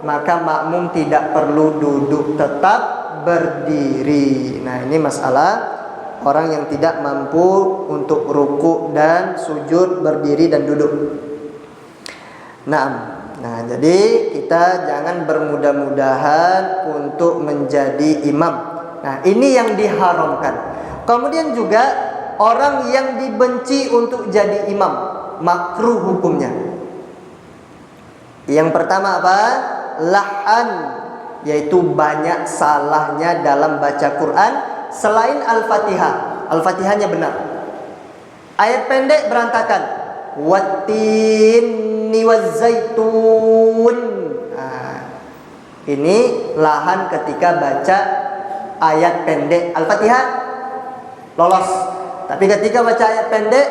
maka makmum tidak perlu duduk, tetap berdiri. Nah ini masalah orang yang tidak mampu untuk ruku dan sujud, berdiri dan duduk. Nah, jadi kita jangan bermudah-mudahan untuk menjadi imam. Nah, ini yang diharamkan. Kemudian juga orang yang dibenci untuk jadi imam, makruh hukumnya. Yang pertama apa? La'an, yaitu banyak salahnya dalam baca Quran selain Al-Fatihah. Al-Fatihahnya benar. Ayat pendek berantakan. Wattin wazzaitun. Nah, ini lahan ketika baca ayat pendek Al-Fatihah lolos. Tapi ketika baca ayat pendek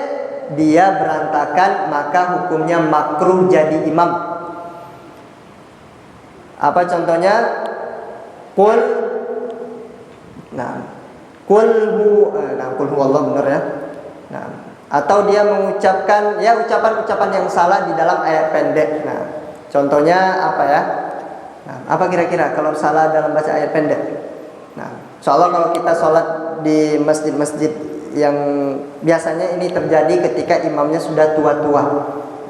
dia berantakan, maka hukumnya makruh jadi imam. Apa contohnya? Qul huwallahu benar ya. Nah, atau dia mengucapkan ya ucapan-ucapan yang salah di dalam ayat pendek. Nah, contohnya apa ya? Nah, apa kira-kira kalau salah dalam baca ayat pendek? Nah, insyaallah kalau kita sholat di masjid-masjid yang biasanya ini terjadi ketika imamnya sudah tua-tua.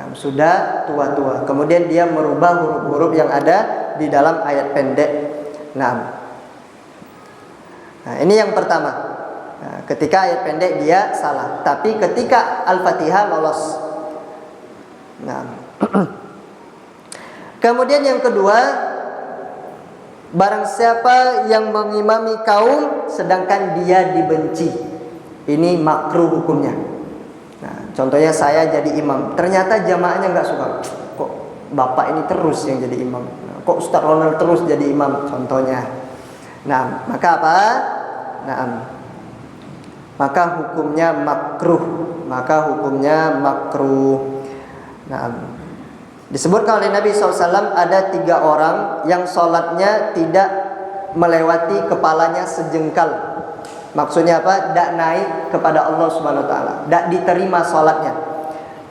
Nah, sudah tua-tua. Kemudian dia merubah huruf-huruf yang ada di dalam ayat pendek. Nah, ini yang pertama. Nah, ketika ayat pendek dia salah, tapi ketika Al-Fatihah lolos. Nah, kemudian yang kedua, barang siapa yang mengimami kaum sedangkan dia dibenci, ini makruh hukumnya. Nah, contohnya saya jadi imam, ternyata jamaahnya nggak suka. Kok bapak ini terus yang jadi imam? Nah, kok Ustaz Ronald terus jadi imam? Contohnya. Nah, maka apa? Nah, maka hukumnya makruh. Nah, disebutkan oleh Nabi SAW ada 3 orang yang sholatnya tidak melewati kepalanya sejengkal. Maksudnya apa? Tidak naik kepada Allah Subhanahu Wa Taala, tidak diterima sholatnya.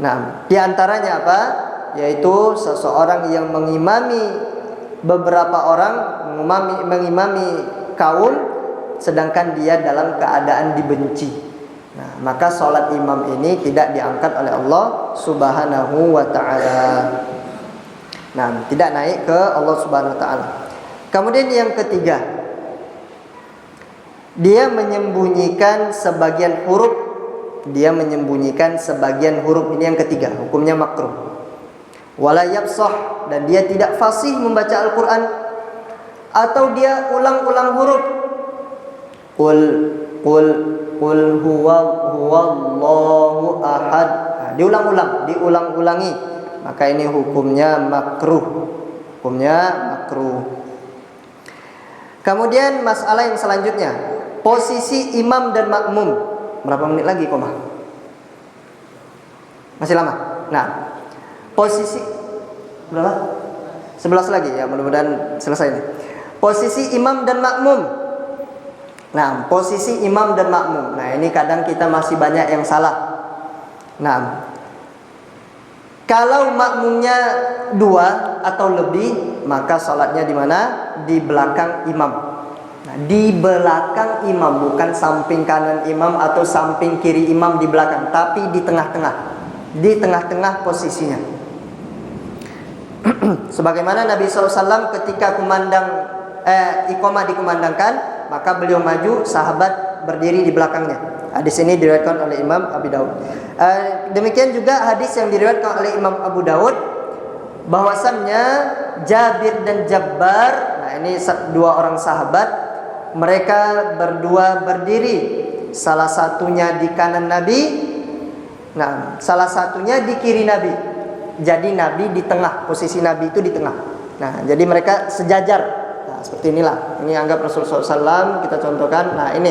Nah, diantaranya apa? Yaitu seseorang yang mengimami beberapa orang, mengimami kaum sedangkan dia dalam keadaan dibenci. Nah, maka sholat imam ini tidak diangkat oleh Allah Subhanahu wa ta'ala. Nah, tidak naik ke Allah Subhanahu wa ta'ala. Kemudian yang ketiga, dia menyembunyikan sebagian huruf. Ini yang ketiga, hukumnya makruh. Wala yafsah, dan dia tidak fasih membaca Al-Quran, atau dia ulang-ulang huruf. Qul huwallahu ahad. Nah, diulang-ulangi. Maka ini hukumnya makruh. Kemudian masalah yang selanjutnya, posisi imam dan makmum. Berapa menit lagi, Komah? Masih lama. Nah, posisi berapa? 11 lagi ya, mudah-mudahan selesai ini. Posisi imam dan makmum. Nah, posisi imam dan makmum. Nah, ini kadang kita masih banyak yang salah. Nah, kalau makmumnya 2 atau lebih, maka sholatnya di mana? Di belakang imam. Nah, di belakang imam, bukan samping kanan imam atau samping kiri imam di belakang, tapi di tengah-tengah. Di tengah-tengah posisinya. Sebagaimana Nabi SAW ketika iqamah dikumandangkan, maka beliau maju, sahabat berdiri di belakangnya. Hadis ini diriwayatkan oleh Imam Abu Daud. Demikian juga hadis yang diriwayatkan oleh Imam Abu Daud, bahwasannya Jabir dan Jabbar, nah ini 2 orang sahabat, mereka berdua berdiri, salah satunya di kanan Nabi, nah salah satunya di kiri Nabi. Jadi Nabi di tengah, posisi Nabi itu di tengah. Nah, jadi mereka sejajar. Nah, seperti inilah. Ini anggap Rasulullah SAW kita contohkan. Nah, ini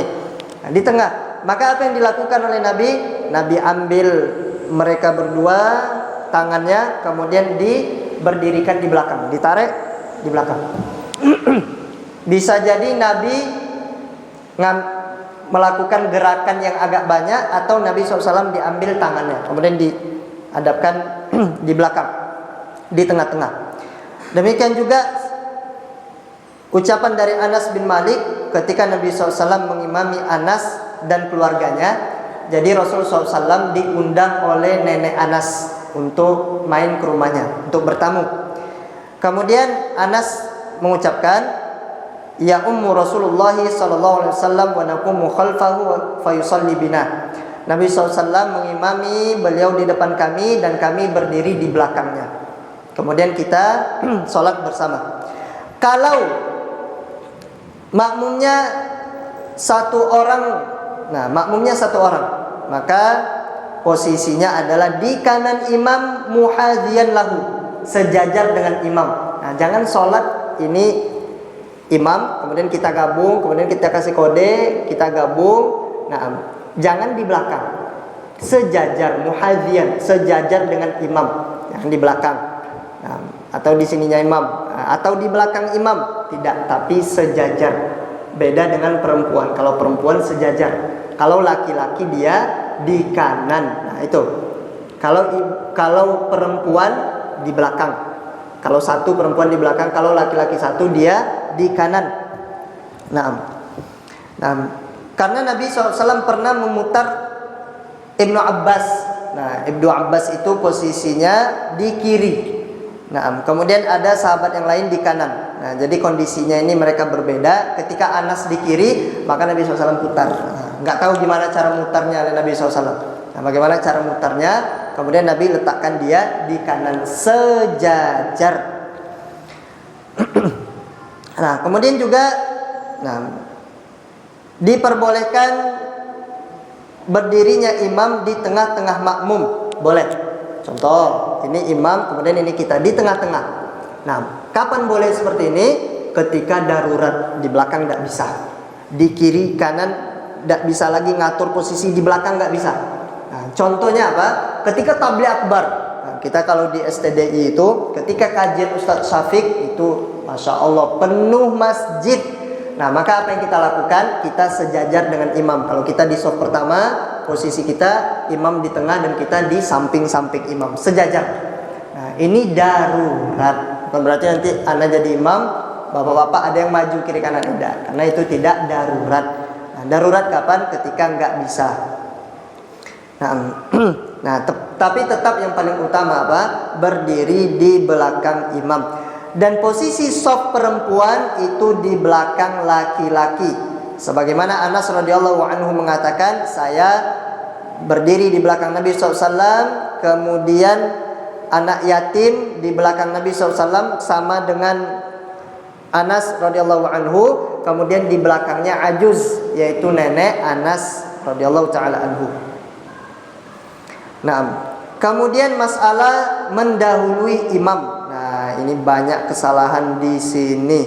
nah, di tengah. Maka apa yang dilakukan oleh Nabi? Nabi ambil mereka berdua tangannya, kemudian berdirikan di belakang, ditarik di belakang. Bisa jadi Nabi melakukan gerakan yang agak banyak, atau Nabi SAW diambil tangannya, kemudian dihadapkan di belakang, di tengah-tengah. Demikian juga ucapan dari Anas bin Malik ketika Nabi SAW mengimami Anas dan keluarganya. Jadi Rasulullah SAW diundang oleh nenek Anas untuk main ke rumahnya, untuk bertamu. Kemudian Anas mengucapkan, "Ya ummu Rasulullah sallallahu alaihi wasallam wa naqumu khalfahu fa yusalli bina." Nabi SAW mengimami beliau di depan kami dan kami berdiri di belakangnya. Kemudian kita sholat bersama. Kalau makmumnya 1 orang, nah makmumnya 1 orang, maka posisinya adalah di kanan imam, muhadhiyan lahu, sejajar dengan imam. Nah, jangan sholat ini imam, kemudian kita gabung, kemudian kita kasih kode, kita gabung. Nah, jangan di belakang, sejajar, muhadhiyan, sejajar dengan imam yang di belakang. Nah, atau di sininya imam, atau di belakang imam, tidak, tapi sejajar. Beda dengan perempuan. Kalau perempuan sejajar, kalau laki-laki dia di kanan. Nah, itu. Kalau perempuan di belakang. Kalau 1 perempuan di belakang, kalau laki-laki 1 dia di kanan. Nah, karena Nabi SAW pernah memutar Ibnu Abbas. Nah, Ibnu Abbas itu posisinya di kiri. Nah, kemudian ada sahabat yang lain di kanan. Nah, jadi kondisinya ini mereka berbeda. Ketika Anas di kiri, maka Nabi SAW putar. Nah, nggak tahu gimana cara mutarnya oleh Nabi SAW. Nah, bagaimana cara mutarnya? Kemudian Nabi letakkan dia di kanan, sejajar. Nah, kemudian juga, diperbolehkan berdirinya imam di tengah-tengah makmum, boleh. Contoh, ini imam, kemudian ini kita di tengah-tengah. Nah, kapan boleh seperti ini? Ketika darurat, di belakang tidak bisa, di kiri kanan tidak bisa lagi ngatur posisi, di belakang nggak bisa. Nah, contohnya apa? Ketika tabligh akbar. Nah, kita kalau di STDI itu, ketika kajian Ustadz Syafiq itu, masya Allah, penuh masjid. Nah, maka apa yang kita lakukan? Kita sejajar dengan imam. Kalau kita di shaf pertama, posisi kita imam di tengah dan kita di samping-samping imam, sejajar. Nah, ini darurat. Bukan berarti nanti Anda jadi imam, bapak-bapak ada yang maju kiri kanan, tidak. Karena itu tidak darurat. Nah, darurat kapan? Ketika nggak bisa. Tapi tetap yang paling utama apa? Berdiri di belakang imam. Dan posisi shaf perempuan itu di belakang laki-laki. Sebagaimana Anas radhiyallahu anhu mengatakan, saya berdiri di belakang Nabi SAW, kemudian anak yatim di belakang Nabi SAW sama dengan Anas radhiyallahu anhu, kemudian di belakangnya ajuz, yaitu nenek Anas radhiyallahu taala anhu. Nah, kemudian masalah mendahului imam. Nah, ini banyak kesalahan di sini.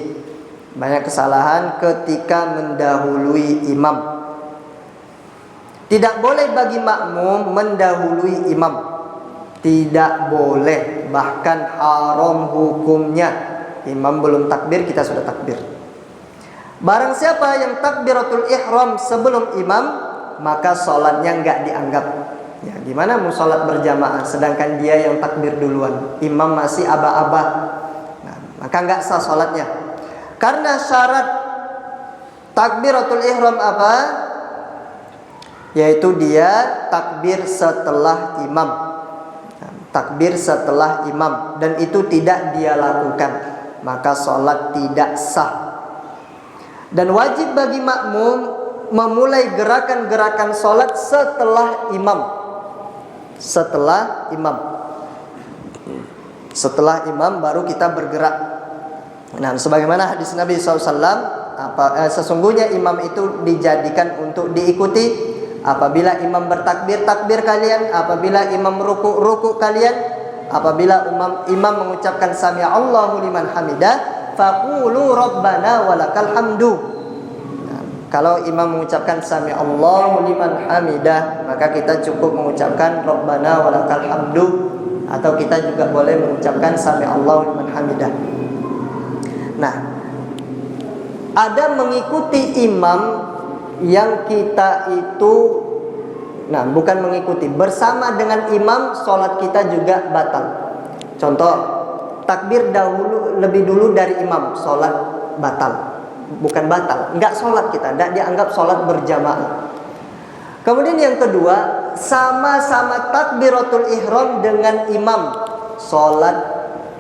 Banyak kesalahan ketika mendahului imam. Tidak boleh bagi makmum mendahului imam. Tidak boleh, bahkan haram hukumnya. Imam belum takbir, kita sudah takbir. Barang siapa yang takbiratul ihram sebelum imam, maka sholatnya nggak dianggap. Ya, gimana mau sholat berjamaah sedangkan dia yang takbir duluan, imam masih aba-aba. Nah, maka nggak sah sholatnya. Karena syarat takbiratul ihram apa? Yaitu dia takbir setelah imam. Takbir setelah imam, dan itu tidak dia lakukan, maka sholat tidak sah. Dan wajib bagi makmum memulai gerakan-gerakan sholat setelah imam. Setelah imam baru kita bergerak. Nah, sebagaimana hadis Nabi SAW, sesungguhnya imam itu dijadikan untuk diikuti. Apabila imam bertakbir, takbir kalian. Apabila imam ruku, ruku kalian. Apabila imam mengucapkan sami Allahu liman hamidah, faqulu rabbana walakal hamdu. Nah, kalau imam mengucapkan sami Allahu liman hamidah, maka kita cukup mengucapkan rabbana walakal hamdu, atau kita juga boleh mengucapkan sami Allahu liman hamidah. Nah, ada mengikuti imam yang kita itu, nah bukan mengikuti, bersama dengan imam, sholat kita juga batal. Contoh, takbir lebih dulu dari imam, sholat batal. Bukan batal, enggak sholat kita, enggak dianggap sholat berjamaah. Kemudian yang kedua, sama-sama takbiratul ihram dengan imam, sholat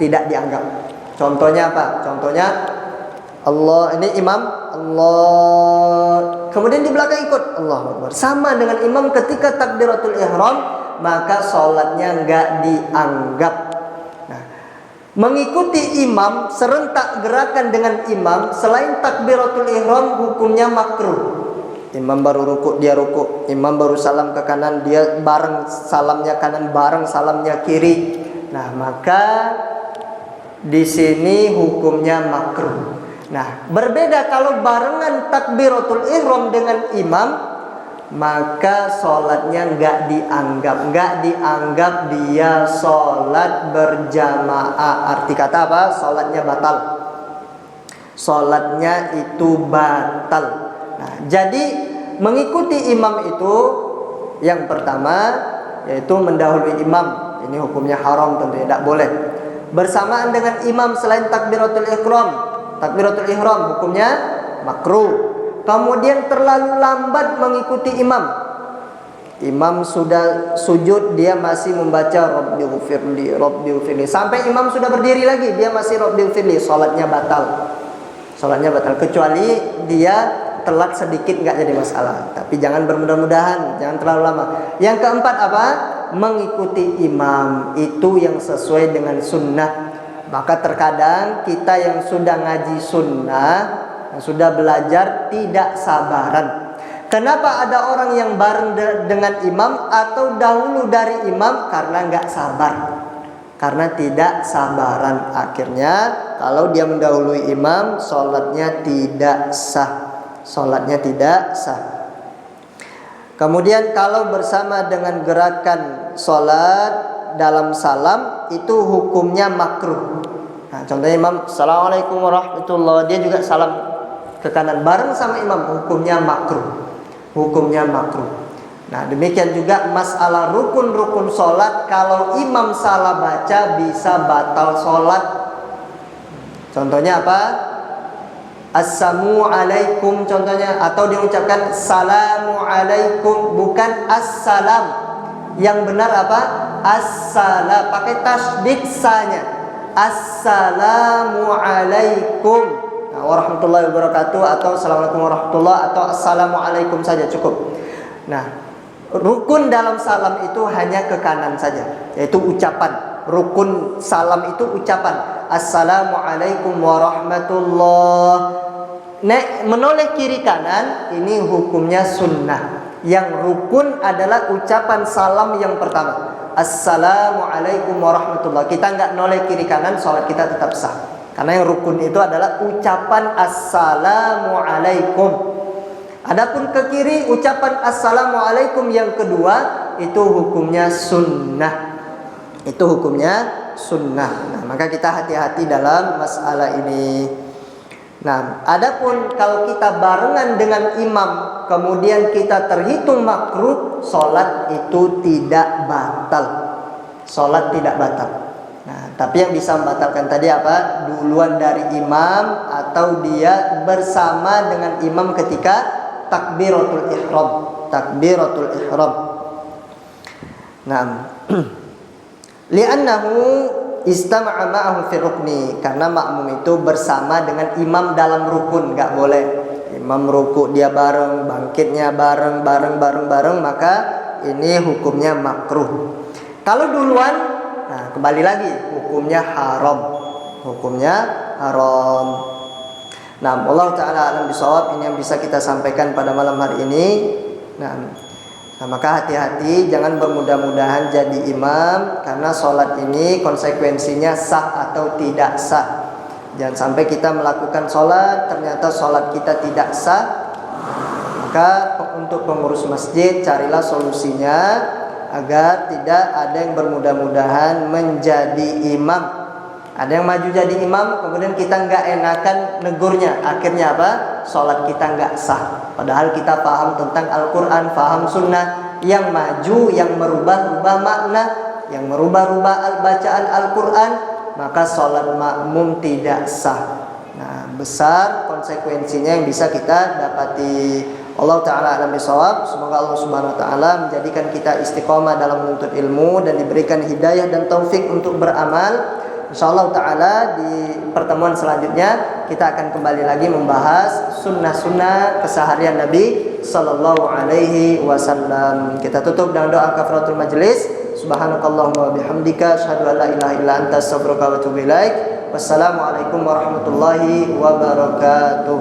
tidak dianggap. Contohnya apa? Contohnya Allah, ini imam, Allah, kemudian di belakang ikut Allahu Akbar, sama dengan imam ketika takbiratul ihram, maka sholatnya enggak dianggap. Nah, mengikuti imam, serentak gerakan dengan imam selain takbiratul ihram hukumnya makruh. Imam baru ruku, dia ruku. Imam baru salam ke kanan, dia bareng salamnya kanan, bareng salamnya kiri. Nah, maka di sini hukumnya makruh. Nah, berbeda kalau barengan takbiratul ihram dengan imam, maka sholatnya enggak dianggap dia sholat berjamaah. Arti kata apa? Sholatnya batal. Sholatnya itu batal. Nah, jadi mengikuti imam itu yang pertama yaitu mendahului imam. Ini hukumnya haram tentunya, tidak boleh. Bersamaan dengan imam selain takbiratul ihram. Takbiratul ihram hukumnya makruh. Kemudian terlalu lambat mengikuti imam. Imam sudah sujud, dia masih membaca Rabbighfirli, Rabbighfirli. Sampai imam sudah berdiri lagi, dia masih Rabbighfirli. Sholatnya batal. Sholatnya batal. Kecuali dia telat sedikit, nggak jadi masalah. Tapi jangan bermudah-mudahan, jangan terlalu lama. Yang keempat apa? Mengikuti imam. Itu yang sesuai dengan sunnah. Maka terkadang kita yang sudah ngaji sunnah, yang sudah belajar, tidak sabaran. Kenapa ada orang yang bareng dengan imam atau dahulu dari imam? Karena nggak sabar, karena tidak sabaran. Akhirnya kalau dia mendahului imam, sholatnya tidak sah. Sholatnya tidak sah. Kemudian kalau bersama dengan gerakan sholat dalam salam, itu hukumnya makruh. Nah, contohnya imam Assalamualaikum warahmatullahi, dia juga salam ke kanan bareng sama imam, hukumnya makruh. Hukumnya makruh. Nah, demikian juga masalah rukun-rukun sholat. Kalau imam salah baca bisa batal sholat. Contohnya apa? Assalamualaikum contohnya, atau diucapkan Assalamualaikum, bukan assalam. Yang benar apa? Assalam, pakai tasydid sa-nya. Assalamualaikum warahmatullahi wabarakatuh, atau Assalamualaikum warahmatullahi, atau Assalamualaikum saja cukup. Nah, rukun dalam salam itu hanya ke kanan saja, yaitu ucapan. Rukun salam itu ucapan Assalamualaikum warahmatullahi. Menoleh kiri kanan, ini hukumnya sunnah. Yang rukun adalah ucapan salam yang pertama, Assalamualaikum warahmatullahi. Kita nggak noleh kiri kanan, sholat kita tetap sah. Karena yang rukun itu adalah ucapan Assalamualaikum. Adapun ke kiri, ucapan Assalamualaikum yang kedua, itu hukumnya sunnah. Itu hukumnya sunnah. Nah, maka kita hati-hati dalam masalah ini. Nah, adapun kalau kita barengan dengan imam kemudian kita terhitung makruh, sholat itu tidak batal. Sholat tidak batal. Nah, tapi yang bisa membatalkan tadi apa? Duluan dari imam atau dia bersama dengan imam ketika takbiratul ihram. Takbiratul ihram. Nah, li'annahu istama'a ma'ahu fi rukni, karena makmum itu bersama dengan imam dalam rukun, enggak boleh. Imam ruku dia bareng, bangkitnya bareng, maka ini hukumnya makruh. Kalau duluan, nah kembali lagi hukumnya haram. Hukumnya haram. Nah, Allah taala alam bisawab, ini yang bisa kita sampaikan pada malam hari ini. Nah, maka hati-hati jangan bermudah-mudahan jadi imam, karena sholat ini konsekuensinya sah atau tidak sah. Jangan sampai kita melakukan sholat ternyata sholat kita tidak sah. Maka untuk pengurus masjid carilah solusinya agar tidak ada yang bermudah-mudahan menjadi imam. Ada yang maju jadi imam kemudian kita nggak enakan negurnya, akhirnya apa? Sholat kita nggak sah. Padahal kita paham tentang Al-Quran, paham sunnah. Yang maju, yang merubah-rubah makna, yang merubah-rubah bacaan Al-Quran, maka sholat makmum tidak sah. Nah, besar konsekuensinya yang bisa kita dapati. Allah Ta'ala alam bisawab. Semoga Allah Subhanahu Wa Ta'ala menjadikan kita istiqomah dalam menuntut ilmu dan diberikan hidayah dan taufik untuk beramal. InsyaAllah ta'ala di pertemuan selanjutnya kita akan kembali lagi membahas sunnah-sunnah keseharian Nabi Sallallahu Alaihi Wasallam. Kita tutup dengan doa kafaratul majlis. Subhanakallahumma wa bihamdika asyhadu an la ilaha illa anta astaghfiruka wa atubu ilaik. Wassalamualaikum warahmatullahi wabarakatuh.